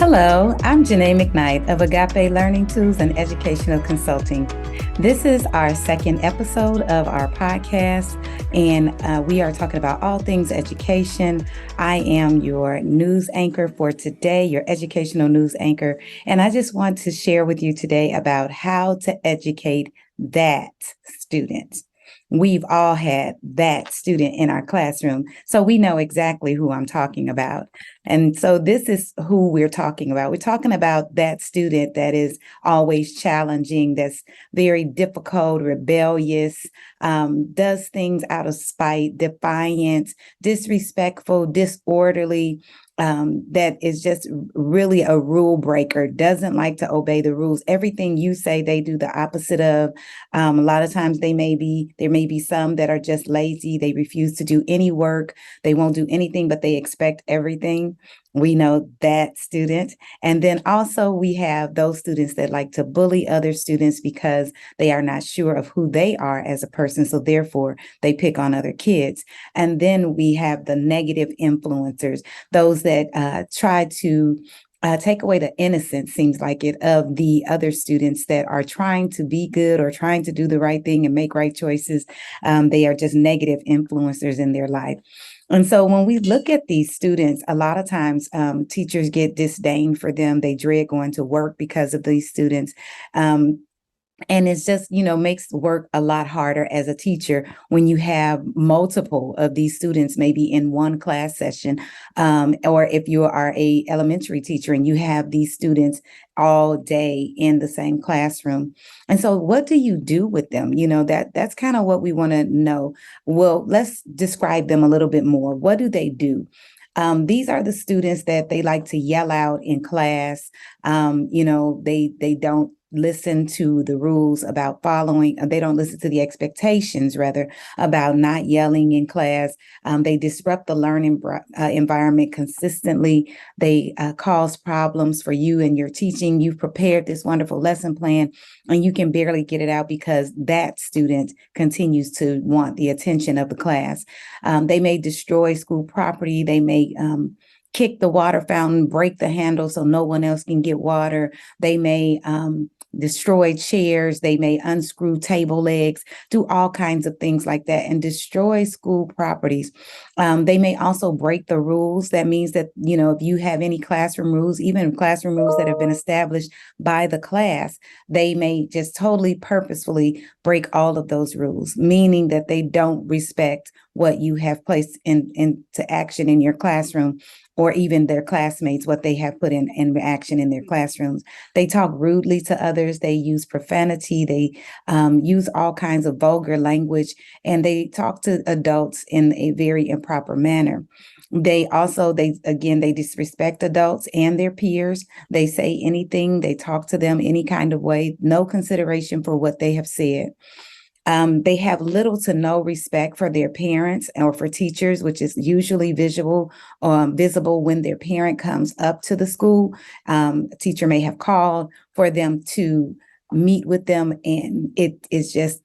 Hello, I'm Jenae McKnight of Agape Learning Tools and Educational Consulting. This is our second episode of our podcast, and we are talking about all things education. I am your news anchor for today, your educational news anchor, and I just want to share with you today about how to educate that student. We've all had that student in our classroom, so we know exactly who I'm talking about. And so this is who we're talking about. We're talking about that student that is always challenging, that's very difficult, rebellious, does things out of spite, defiant, disrespectful, disorderly, that is just really a rule breaker, doesn't like to obey the rules. Everything you say, they do the opposite of. A lot of times there may be some that are just lazy. They refuse to do any work. They won't do anything, but they expect everything. We know that student. And then also we have those students that like to bully other students because they are not sure of who they are as a person. So therefore they pick on other kids. And then we have the negative influencers, those that try to take away the innocence, seems like it, of the other students that are trying to be good or trying to do the right thing and make right choices. They are just negative influencers in their life. And so when we look at these students, a lot of times teachers get disdain for them. They dread going to work because of these students. And it's just, makes work a lot harder as a teacher when you have multiple of these students, maybe in one class session, or if you are a elementary teacher and you have these students all day in the same classroom. And so what do you do with them? That's kind of what we want to know. Well, let's describe them a little bit more. What do they do? These are the students that they like to yell out in class. They don't listen to the rules about following. They don't listen to the expectations, rather, about not yelling in class. They disrupt the learning environment consistently. They cause problems for you and your teaching. You've prepared this wonderful lesson plan, and you can barely get it out because that student continues to want the attention of the class. They may destroy school property. They may kick the water fountain, break the handle so no one else can get water. They may destroy chairs. They may unscrew table legs, do all kinds of things like that, and destroy school properties. They may also break the rules. That means that, if you have any classroom rules, even classroom rules that have been established by the class, they may just totally purposefully break all of those rules, meaning that they don't respect what you have placed into action in your classroom, or even their classmates, what they have put in action in their classrooms. They talk rudely to others. They use profanity. They use all kinds of vulgar language, and they talk to adults in a very improper manner. They disrespect adults and their peers. They say anything, they talk to them any kind of way, no consideration for what they have said. They have little to no respect for their parents or for teachers, which is usually visible when their parent comes up to the school. A teacher may have called for them to meet with them, and it is just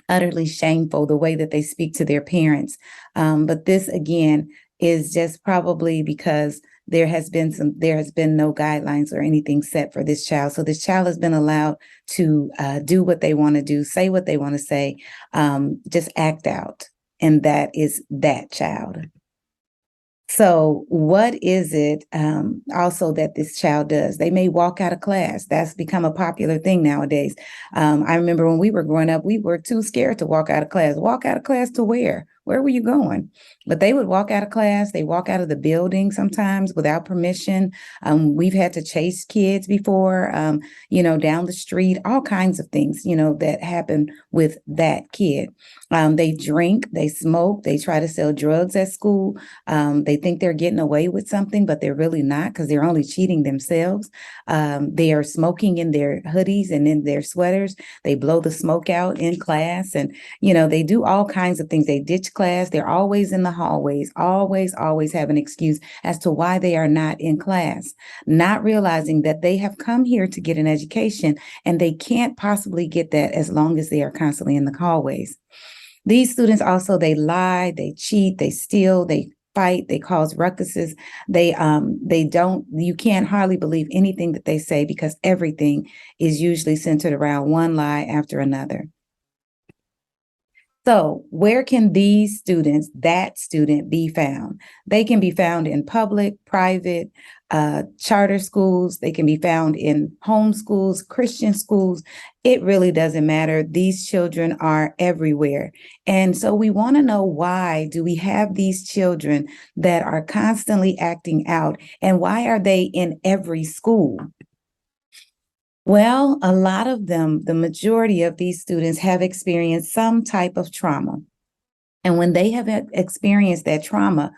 utterly shameful the way that they speak to their parents. But this, again, is just probably because there has been no guidelines or anything set for this child. So this child has been allowed to do what they want to do, say what they want to say, just act out. And that is that child. So what is it also that this child does? They may walk out of class. That's become a popular thing nowadays. I remember when we were growing up, we were too scared to walk out of class. Walk out of class to where? Where were you going? But they would walk out of class. They walk out of the building sometimes without permission. We've had to chase kids before, down the street, all kinds of things, that happen with that kid. They drink, they smoke, they try to sell drugs at school. They think they're getting away with something, but they're really not, because they're only cheating themselves. They are smoking in their hoodies and in their sweaters. They blow the smoke out in class, and they do all kinds of things. They ditch class. They're always in the hallways, always have an excuse as to why they are not in class, not realizing that they have come here to get an education, and they can't possibly get that as long as they are constantly in the hallways. These students also, they lie, they cheat, they steal, they fight, they cause ruckuses. You can't hardly believe anything that they say because everything is usually centered around one lie after another. So where can that student be found? They can be found in public, private, charter schools. They can be found in home schools, Christian schools. It really doesn't matter. These children are everywhere. And so we want to know, why do we have these children that are constantly acting out, and why are they in every school? Well, a lot of them, the majority of these students have experienced some type of trauma. And when they have experienced that trauma,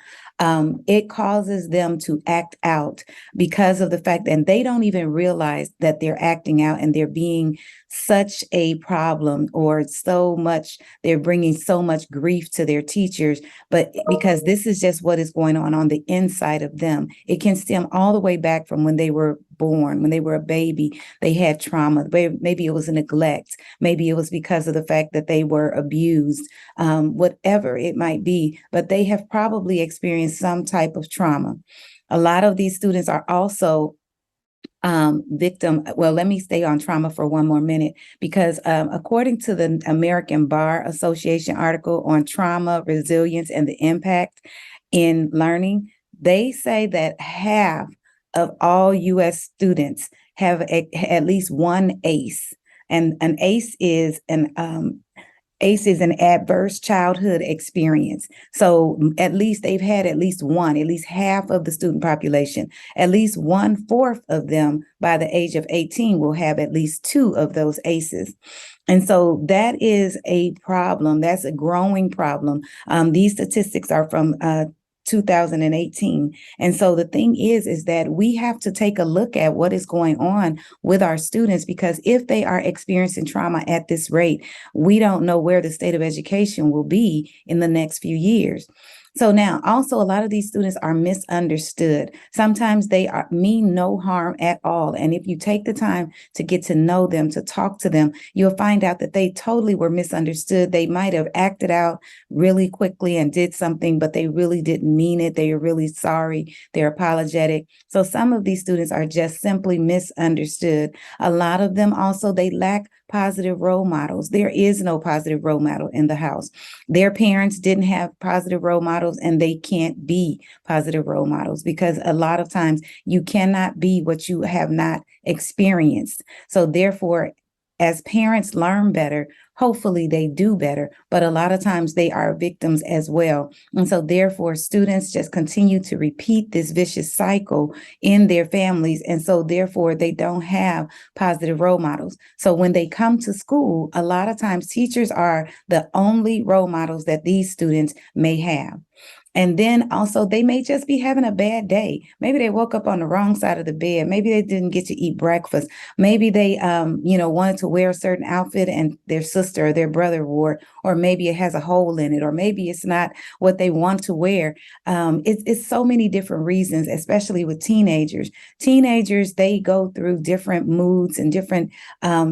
it causes them to act out because of the fact that they don't even realize that they're acting out and they're being such a problem, or they're bringing so much grief to their teachers. But because this is just what is going on the inside of them, it can stem all the way back from when they were born, when they were a baby, they had trauma. Maybe it was a neglect. Maybe it was because of the fact that they were abused, whatever it might be, but they have probably experienced some type of trauma. A lot of these students are also victim. Well, let me stay on trauma for one more minute, because according to the American Bar Association article on trauma, resilience, and the impact in learning, they say that half of all U.S. students have at least one ACE. And an ACE is an adverse childhood experience. So at least they've had at least half of the student population, at least 1/4 of them by the age of 18 will have at least 2 of those ACEs. And so that is a problem. That's a growing problem. These statistics are from 2018. And so the thing is that we have to take a look at what is going on with our students, because if they are experiencing trauma at this rate, we don't know where the state of education will be in the next few years. So now, also, a lot of these students are misunderstood. Sometimes they mean no harm at all. And if you take the time to get to know them, to talk to them, you'll find out that they totally were misunderstood. They might have acted out really quickly and did something, but they really didn't mean it. They are really sorry. They're apologetic. So some of these students are just simply misunderstood. A lot of them also, they lack positive role models. There is no positive role model in the house. Their parents didn't have positive role models, and they can't be positive role models, because a lot of times you cannot be what you have not experienced. So therefore, as parents learn better, hopefully they do better, but a lot of times they are victims as well. And so therefore, students just continue to repeat this vicious cycle in their families. And so therefore, they don't have positive role models. So when they come to school, a lot of times teachers are the only role models that these students may have. And then also, they may just be having a bad day. Maybe they woke up on the wrong side of the bed. Maybe they didn't get to eat breakfast. Maybe they, wanted to wear a certain outfit and their sister or their brother wore it, or maybe it has a hole in it, or maybe it's not what they want to wear. It's so many different reasons, especially with teenagers. Teenagers, they go through different moods and different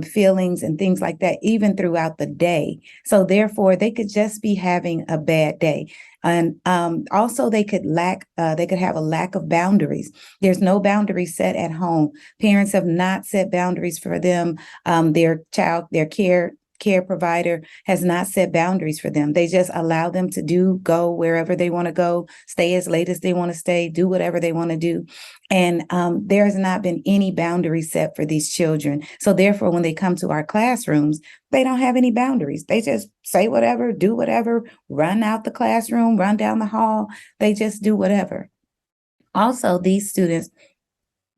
feelings and things like that, even throughout the day. So therefore, they could just be having a bad day. And also, they could have a lack of boundaries. There's no boundaries set at home. Parents have not set boundaries for them. Their care provider has not set boundaries for them. They just allow them to go wherever they want to go, stay as late as they want to stay, do whatever they want to do. And there has not been any boundaries set for these children. So therefore, when they come to our classrooms, they don't have any boundaries. They just say whatever, do whatever, run out the classroom, run down the hall. They just do whatever. Also, these students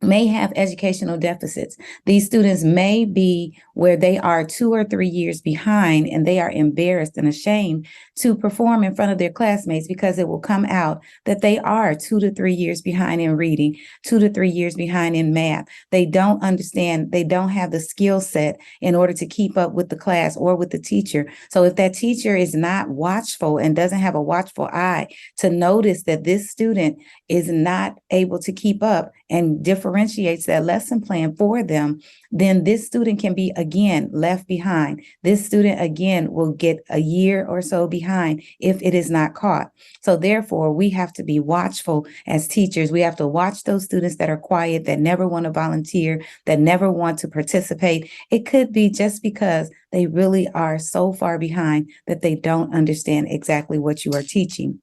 may have educational deficits. These students may be where they are 2 or 3 years behind, and they are embarrassed and ashamed to perform in front of their classmates, because it will come out that they are 2 to 3 years behind in reading, 2 to 3 years behind in math. They don't understand. They don't have the skill set in order to keep up with the class or with the teacher. So if that teacher is not watchful and doesn't have a watchful eye to notice that this student is not able to keep up and differentiates that lesson plan for them, then this student can be again left behind. This student again will get a year or so behind behind if it is not caught. So therefore, we have to be watchful as teachers. We have to watch those students that are quiet, that never want to volunteer, that never want to participate. It could be just because they really are so far behind that they don't understand exactly what you are teaching.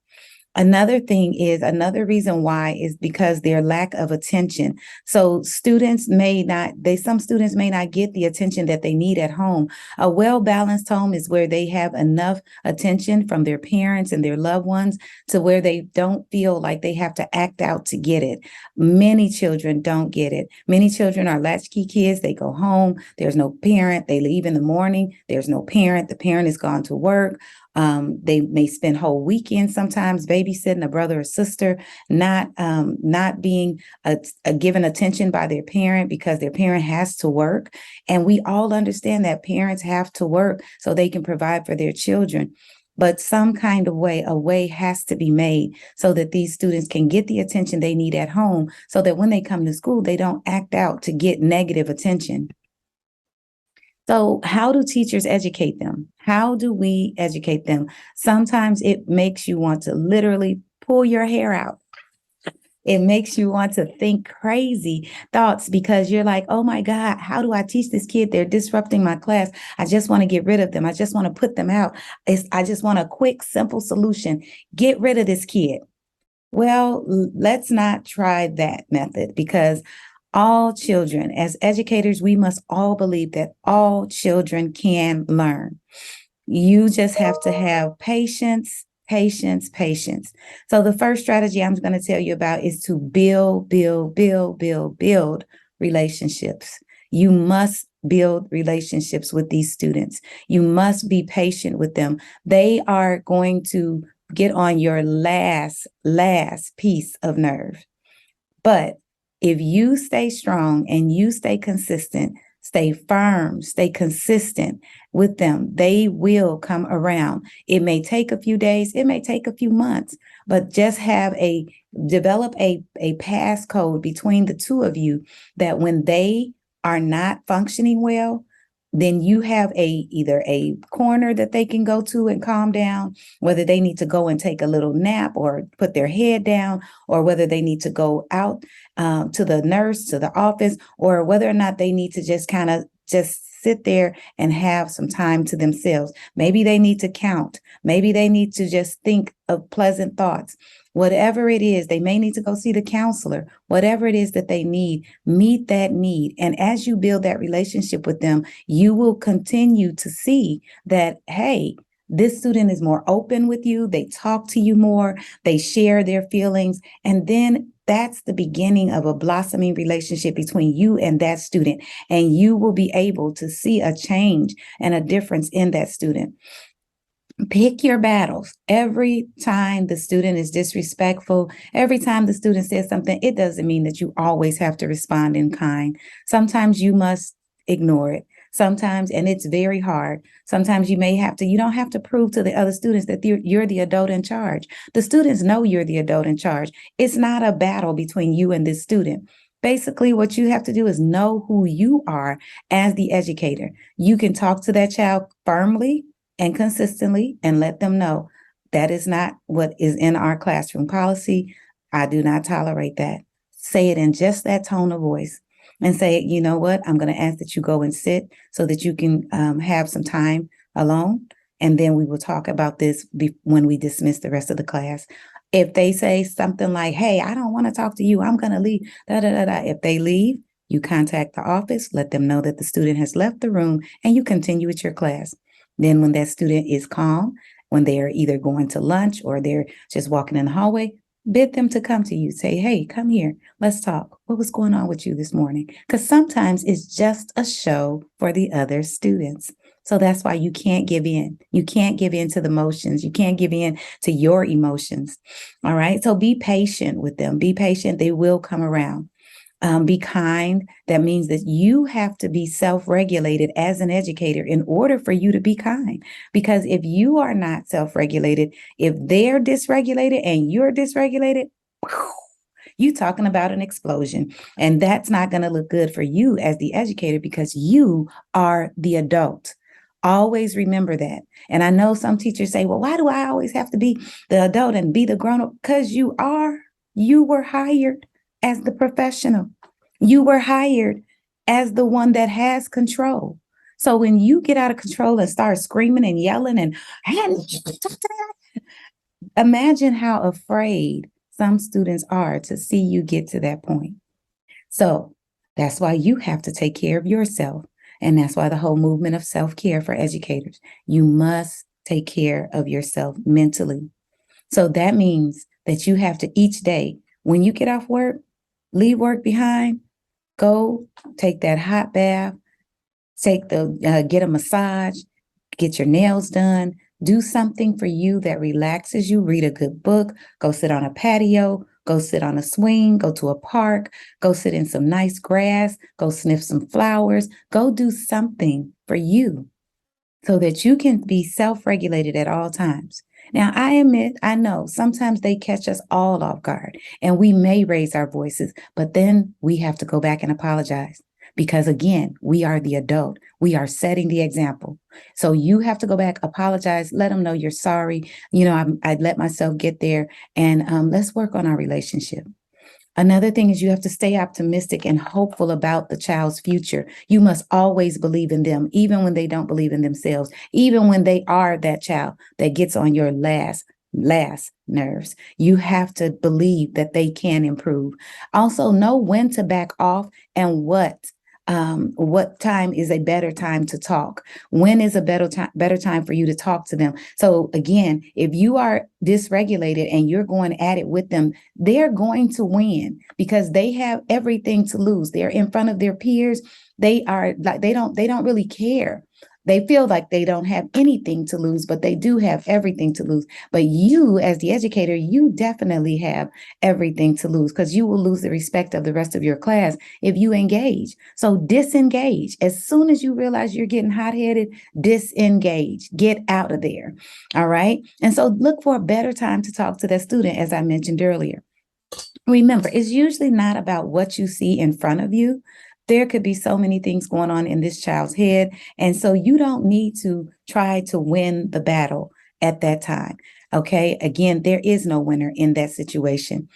Another thing is, another reason why is because their lack of attention. So some students may not get the attention that they need at home. A well-balanced home is where they have enough attention from their parents and their loved ones to where they don't feel like they have to act out to get it. Many children don't get it. Many children are latchkey kids. They go home. There's no parent. They leave in the morning. There's no parent. The parent is gone to work. They may spend whole weekends sometimes babysitting a brother or sister, not being given attention by their parent because their parent has to work. And we all understand that parents have to work so they can provide for their children. But some kind of a way has to be made so that these students can get the attention they need at home so that when they come to school, they don't act out to get negative attention. So how do teachers educate them? How do we educate them? Sometimes it makes you want to literally pull your hair out. It makes you want to think crazy thoughts because you're like, oh my God, how do I teach this kid? They're disrupting my class. I just want to get rid of them. I just want to put them out. I just want a quick, simple solution. Get rid of this kid. Well, let's not try that method because all children, as educators, we must all believe that all children can learn. You just have to have patience, patience, patience. So the first strategy I'm going to tell you about is to build relationships. You must build relationships with these students. You must be patient with them. They are going to get on your last piece of nerve. But if you stay strong and you stay consistent, stay firm, stay consistent with them, they will come around. It may take a few days, it may take a few months, but just develop a passcode between the two of you that when they are not functioning well, then you have either a corner that they can go to and calm down, whether they need to go and take a little nap or put their head down, or whether they need to go out to the nurse, to the office, or whether or not they need to just kind of just sit there and have some time to themselves. Maybe they need to count. Maybe they need to just think of pleasant thoughts. Whatever it is, they may need to go see the counselor. Whatever it is that they need, meet that need. And as you build that relationship with them, you will continue to see that, hey, this student is more open with you. They talk to you more. They share their feelings. And then that's the beginning of a blossoming relationship between you and that student. And you will be able to see a change and a difference in that student. Pick your battles. Every time the student is disrespectful, every time the student says something, it doesn't mean that you always have to respond in kind. Sometimes you must ignore it. Sometimes, and it's very hard. Sometimes you don't have to prove to the other students that you're the adult in charge. The students know you're the adult in charge. It's not a battle between you and this student. Basically, what you have to do is know who you are as the educator. You can talk to that child firmly and consistently and let them know that is not what is in our classroom policy. I do not tolerate that. Say it in just that tone of voice and say, you know what, I'm going to ask that you go and sit so that you can have some time alone. And then we will talk about this when we dismiss the rest of the class. If they say something like, hey, I don't want to talk to you, I'm going to leave, If they leave, you contact the office, let them know that the student has left the room, and you continue with your class. Then when that student is calm, when they are either going to lunch or they're just walking in the hallway, bid them to come to you. Say, hey, come here. Let's talk. What was going on with you this morning? Because sometimes it's just a show for the other students. So that's why you can't give in. You can't give in to the emotions. You can't give in to your emotions. All right. So be patient with them. Be patient. They will come around. Be kind. That means that you have to be self-regulated as an educator in order for you to be kind. Because if you are not self-regulated, if they're dysregulated and you're dysregulated, you talking about an explosion. And that's not going to look good for you as the educator because you are the adult. Always remember that. And I know some teachers say, well, why do I always have to be the adult and be the grown-up? Because you are. You were hired as the professional. You were hired as the one that has control. So when you get out of control and start screaming and yelling and imagine how afraid some students are to see you get to that point. So that's why you have to take care of yourself. And that's why the whole movement of self-care for educators. You must take care of yourself mentally. So that means that you have to each day, when you get off work, leave work behind, go take that hot bath, get a massage, get your nails done, do something for you that relaxes you, read a good book, go sit on a patio, go sit on a swing, go to a park, go sit in some nice grass, go sniff some flowers, go do something for you so that you can be self-regulated at all times. Now, I admit, I know sometimes they catch us all off guard and we may raise our voices, but then we have to go back and apologize. Because again, we are the adult. We are setting the example. So you have to go back, apologize, let them know you're sorry. I let myself get there, and let's work on our relationship. Another thing is you have to stay optimistic and hopeful about the child's future. You must always believe in them, even when they don't believe in themselves, even when they are that child that gets on your last nerves. You have to believe that they can improve. Also, know when to back off and what time is a better time to talk. When is a better time for you to talk to them? So again, if you are dysregulated and you're going at it with them, they're going to win because they have everything to lose. They're in front of their peers. They are like, they don't really care. They feel like they don't have anything to lose, but they do have everything to lose. But you, as the educator, you definitely have everything to lose because you will lose the respect of the rest of your class if you engage. So disengage. As soon as you realize you're getting hot-headed, disengage. Get out of there. All right? And so look for a better time to talk to that student, as I mentioned earlier. Remember, it's usually not about what you see in front of you. There could be so many things going on in this child's head. And so you don't need to try to win the battle at that time. Okay. Again, there is no winner in that situation.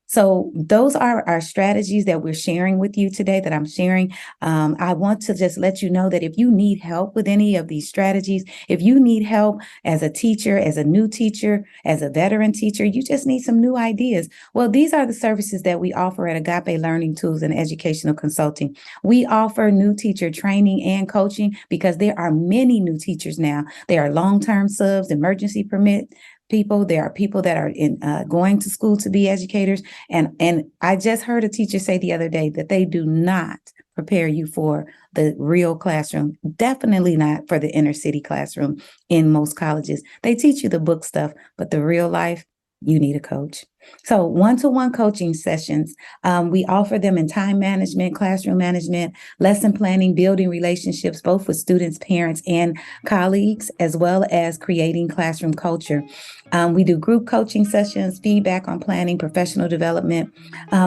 So those are our strategies that we're sharing with you today, that I'm sharing. I want to just let you know that if you need help with any of these strategies, if you need help as a teacher, as a new teacher, as a veteran teacher, you just need some new ideas. Well, these are the services that we offer at Agape Learning Tools and Educational Consulting. We offer new teacher training and coaching because there are many new teachers now. There are long-term subs, emergency permit people. There are people that are going to school to be educators. And I just heard a teacher say the other day that they do not prepare you for the real classroom, definitely not for the inner city classroom in most colleges. They teach you the book stuff, but the real life, you need a coach. So one-to-one coaching sessions, we offer them in time management, classroom management, lesson planning, building relationships, both with students, parents, and colleagues, as well as creating classroom culture. We do group coaching sessions, feedback on planning, professional development.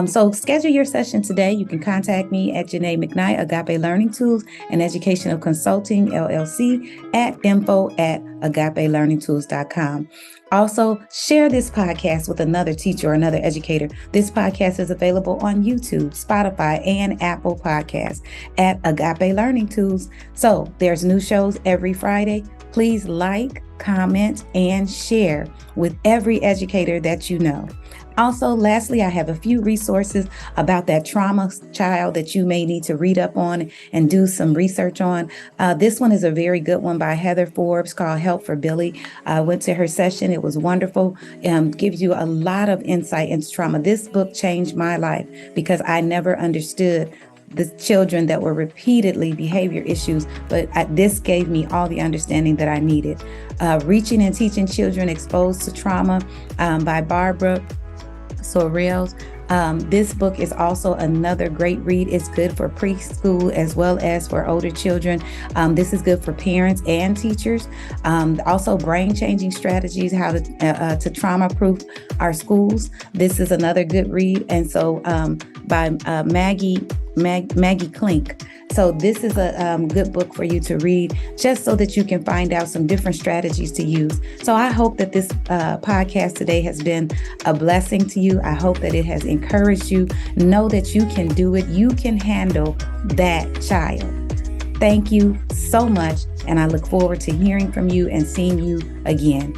So schedule your session today. You can contact me at Jenae McKnight, Agape Learning Tools and Educational Consulting, LLC, at info@agapelearningtools.com. Also, share this podcast with another teacher or another educator. This podcast is available on YouTube, Spotify, and Apple Podcasts at Agape Learning Tools. So there's new shows every Friday. Please like, comment, and share with every educator that you know. Also, lastly, I have a few resources about that trauma child that you may need to read up on and do some research on. This one is a very good one by Heather Forbes called Help for Billy. I went to her session. It was wonderful. Gives you a lot of insight into trauma. This book changed my life because I never understood the children that were repeatedly behavior issues, but this gave me all the understanding that I needed. Reaching and Teaching Children Exposed to Trauma by Barbara Sorrells. This book is also another great read. It's good for preschool as well as for older children. This is good for parents and teachers. Also, Brain Changing Strategies, how to trauma-proof our schools. This is another good read. And so by Maggie Maggie Klink. So this is a good book for you to read, just so that you can find out some different strategies to use. So I hope that this podcast today has been a blessing to you. I hope that it has encouraged you. Know that you can do it. You can handle that child. Thank you so much. And I look forward to hearing from you and seeing you again.